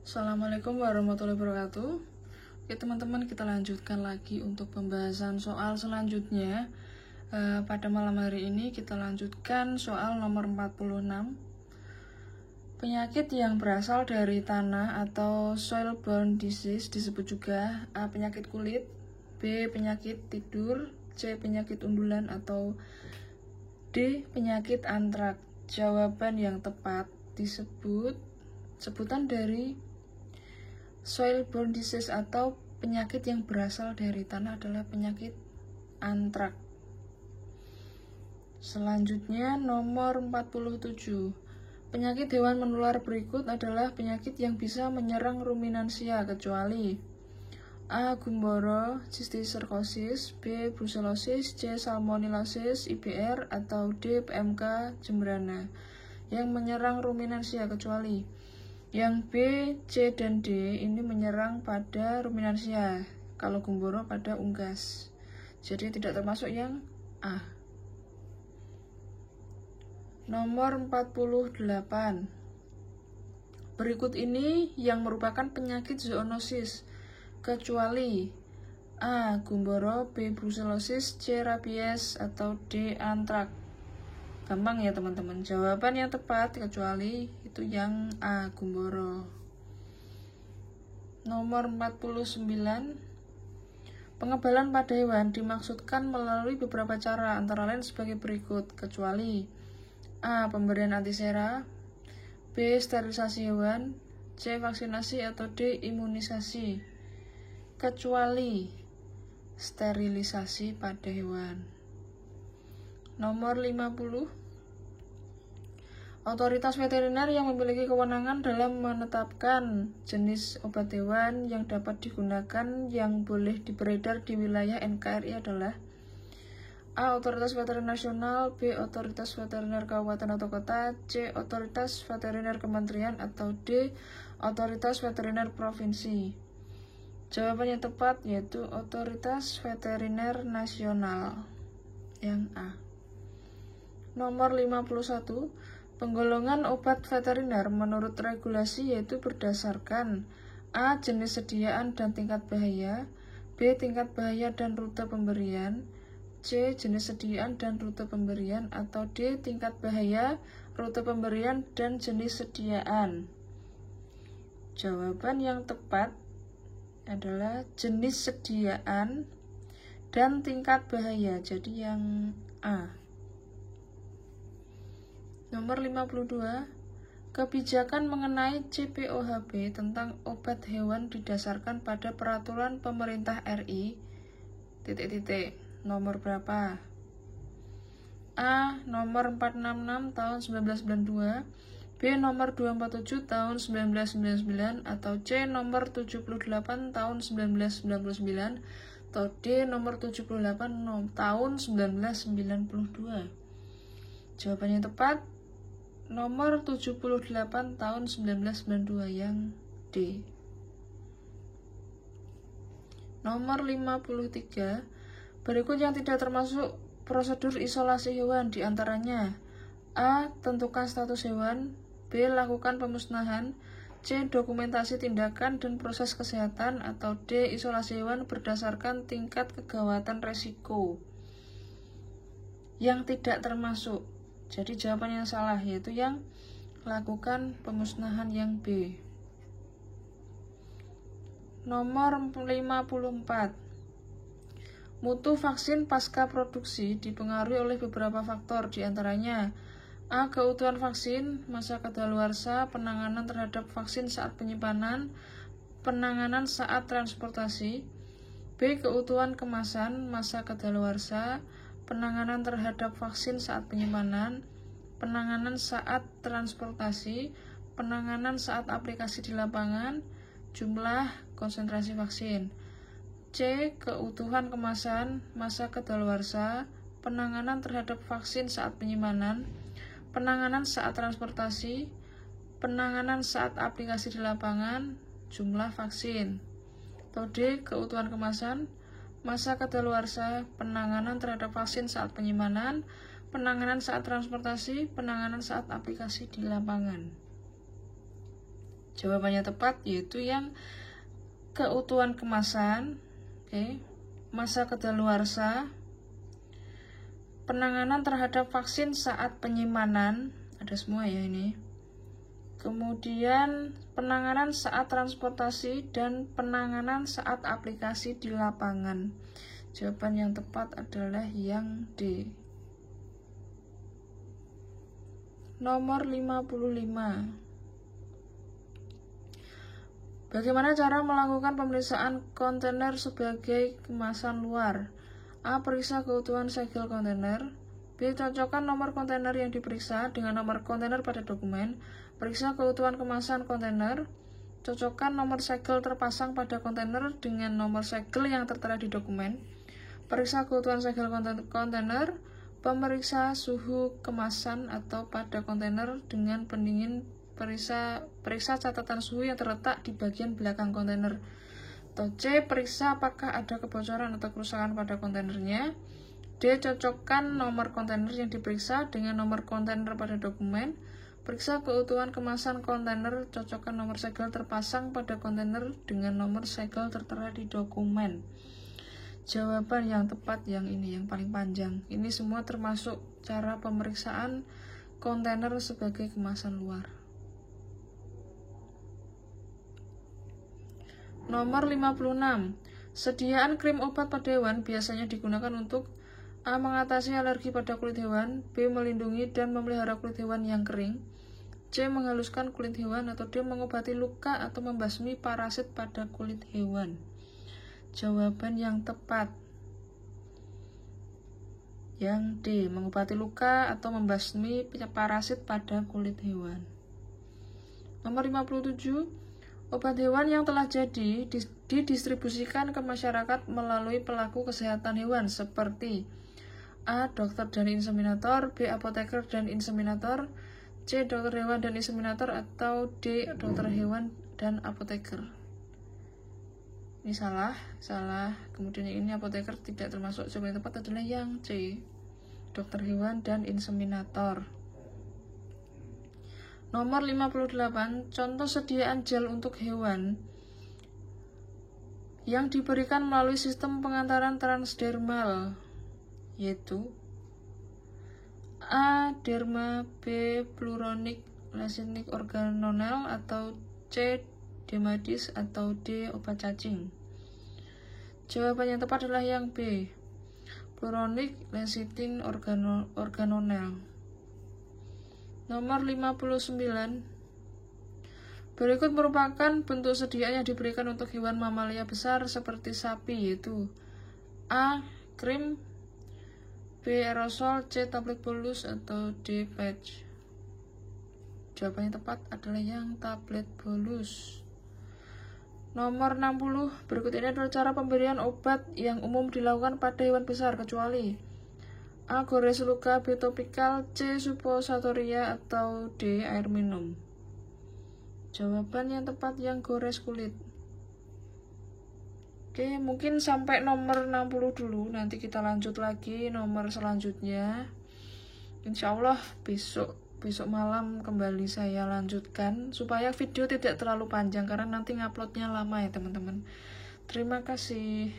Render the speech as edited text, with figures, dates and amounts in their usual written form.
Assalamualaikum warahmatullahi wabarakatuh. Oke teman-teman, kita lanjutkan lagi untuk pembahasan soal selanjutnya. Pada malam hari ini kita lanjutkan soal nomor 46. Penyakit yang berasal dari tanah atau soil-borne disease disebut juga A. Penyakit kulit, B. Penyakit tidur, C. Penyakit undulan, atau D. Penyakit antrak. Jawaban yang tepat sebutan dari soil-borne disease atau penyakit yang berasal dari tanah adalah penyakit antrak. Selanjutnya nomor 47. Penyakit hewan menular berikut adalah penyakit yang bisa menyerang ruminansia kecuali A. Gumboro, Cysticercosis, B. Brucellosis, C. Salmonellosis, IBR, atau D. PMK Jembrana. Yang menyerang ruminansia kecuali yang B, C, dan D ini menyerang pada ruminansia. Kalau Gumboro pada unggas. Jadi tidak termasuk yang A. Nomor 48. Berikut ini yang merupakan penyakit zoonosis kecuali A. Gumboro, B. Brucellosis, C. Rabies, atau D. Antrak. Gampang ya teman-teman. Jawaban yang tepat kecuali itu yang A. Gumboro. Nomor 49. Pengebalan pada hewan dimaksudkan melalui beberapa cara, antara lain sebagai berikut, kecuali A. Pemberian antisera, B. Sterilisasi hewan, C. Vaksinasi, atau D. Imunisasi. Kecuali sterilisasi pada hewan. Nomor 50. Otoritas veteriner yang memiliki kewenangan dalam menetapkan jenis obat hewan yang dapat digunakan yang boleh beredar di wilayah NKRI adalah A. Otoritas Veteriner Nasional, B. Otoritas Veteriner Kabupaten atau Kota, C. Otoritas Veteriner Kementerian, atau D. Otoritas Veteriner Provinsi. Jawaban yang tepat yaitu Otoritas Veteriner Nasional, yang A. Nomor 51. Penggolongan obat veteriner menurut regulasi yaitu berdasarkan A. Jenis sediaan dan tingkat bahaya, B. Tingkat bahaya dan rute pemberian, C. Jenis sediaan dan rute pemberian, atau D. Tingkat bahaya, rute pemberian, dan jenis sediaan. Jawaban yang tepat adalah jenis sediaan dan tingkat bahaya, jadi yang A. Nomor 52. Kebijakan mengenai CPOHB tentang obat hewan didasarkan pada peraturan pemerintah RI nomor berapa? A. Nomor 466 tahun 1992, B. Nomor 247 tahun 1999, atau C. Nomor 78 tahun 1999, atau D. Nomor 78 tahun 1992. Jawabannya tepat nomor 78 tahun 1992, yang D. Nomor 53. Berikut yang tidak termasuk prosedur isolasi hewan diantaranya A. Tentukan status hewan, B. Lakukan pemusnahan, C. Dokumentasi tindakan dan proses kesehatan, atau D. Isolasi hewan berdasarkan tingkat kegawatan resiko. Yang tidak termasuk, jadi jawaban yang salah yaitu yang lakukan pemusnahan, yang B. Nomor 54. Mutu vaksin pasca produksi dipengaruhi oleh beberapa faktor, diantaranya A. Keutuhan vaksin, masa kadaluarsa, penanganan terhadap vaksin saat penyimpanan, penanganan saat transportasi, B. Keutuhan kemasan, masa kadaluarsa, penanganan terhadap vaksin saat penyimpanan, penanganan saat transportasi, penanganan saat aplikasi di lapangan, jumlah konsentrasi vaksin. C. Keutuhan kemasan, masa kadaluarsa, penanganan terhadap vaksin saat penyimpanan, penanganan saat transportasi, penanganan saat aplikasi di lapangan, jumlah vaksin. Atau D. Keutuhan kemasan, masa kadaluarsa, penanganan terhadap vaksin saat penyimpanan, penanganan saat transportasi, penanganan saat aplikasi di lapangan. Jawabannya tepat yaitu yang keutuhan kemasan, masa kedaluarsa, penanganan terhadap vaksin saat penyimpanan, ada semua ya ini. Kemudian penanganan saat transportasi dan penanganan saat aplikasi di lapangan. Jawaban yang tepat adalah yang D. Nomor 55. Bagaimana cara melakukan pemeriksaan kontainer sebagai kemasan luar? A. Periksa keutuhan segel kontainer. B. Cocokkan nomor kontainer yang diperiksa dengan nomor kontainer pada dokumen. Periksa keutuhan kemasan kontainer. Cocokkan nomor segel terpasang pada kontainer dengan nomor segel yang tertera di dokumen. Periksa keutuhan segel kontainer. Pemeriksa suhu kemasan atau pada kontainer dengan pendingin. Periksa catatan suhu yang terletak di bagian belakang kontainer. Atau C. Periksa apakah ada kebocoran atau kerusakan pada kontainernya. D. Cocokkan nomor kontainer yang diperiksa dengan nomor kontainer pada dokumen. Periksa keutuhan kemasan kontainer. Cocokkan nomor segel terpasang pada kontainer dengan nomor segel tertera di dokumen. Jawaban yang tepat yang ini, yang paling panjang. Ini semua termasuk cara pemeriksaan kontainer sebagai kemasan luar. Nomor 56. Sediaan krim obat pada hewan biasanya digunakan untuk A. Mengatasi alergi pada kulit hewan. B. Melindungi dan memelihara kulit hewan yang kering. C. Menghaluskan kulit hewan. Atau D. Mengobati luka atau membasmi parasit pada kulit hewan. Jawaban yang tepat yang D. Mengobati luka atau membasmi parasit pada kulit hewan. Nomor 57. Obat hewan yang telah jadi didistribusikan ke masyarakat melalui pelaku kesehatan hewan seperti A. Dokter dan inseminator. B. Apoteker dan inseminator. C. Dokter hewan dan inseminator. Atau D. Dokter hewan dan apoteker. Ini salah. Kemudian ini apoteker tidak termasuk. Jawaban yang tepat adalah yang C. Dokter hewan dan inseminator. Nomor 58. Contoh sediaan gel untuk hewan yang diberikan melalui sistem pengantaran transdermal, yaitu A. Derma. B. Pluronic Lecinic Organonel. Atau C. Demadis. Atau D. Obat cacing. Jawaban yang tepat adalah yang B. Pluronic Lecithin Organonel. Nomor 59. Berikut merupakan bentuk sediaan yang diberikan untuk hewan mamalia besar seperti sapi, yaitu A. Krim. B. Aerosol. C. Tablet bolus. Atau D. Patch. Jawaban yang tepat adalah yang tablet bolus. Nomor 60. Berikut ini adalah cara pemberian obat yang umum dilakukan pada hewan besar kecuali A. Gores luka. B. Topikal. C. Suppositoria. Atau D. Air minum. Jawaban yang tepat yang gores kulit. Oke, mungkin sampai nomor 60 dulu. Nanti kita lanjut lagi nomor selanjutnya. Insya Allah besok malam kembali saya lanjutkan supaya video tidak terlalu panjang karena nanti nguploadnya lama ya teman-teman. Terima kasih.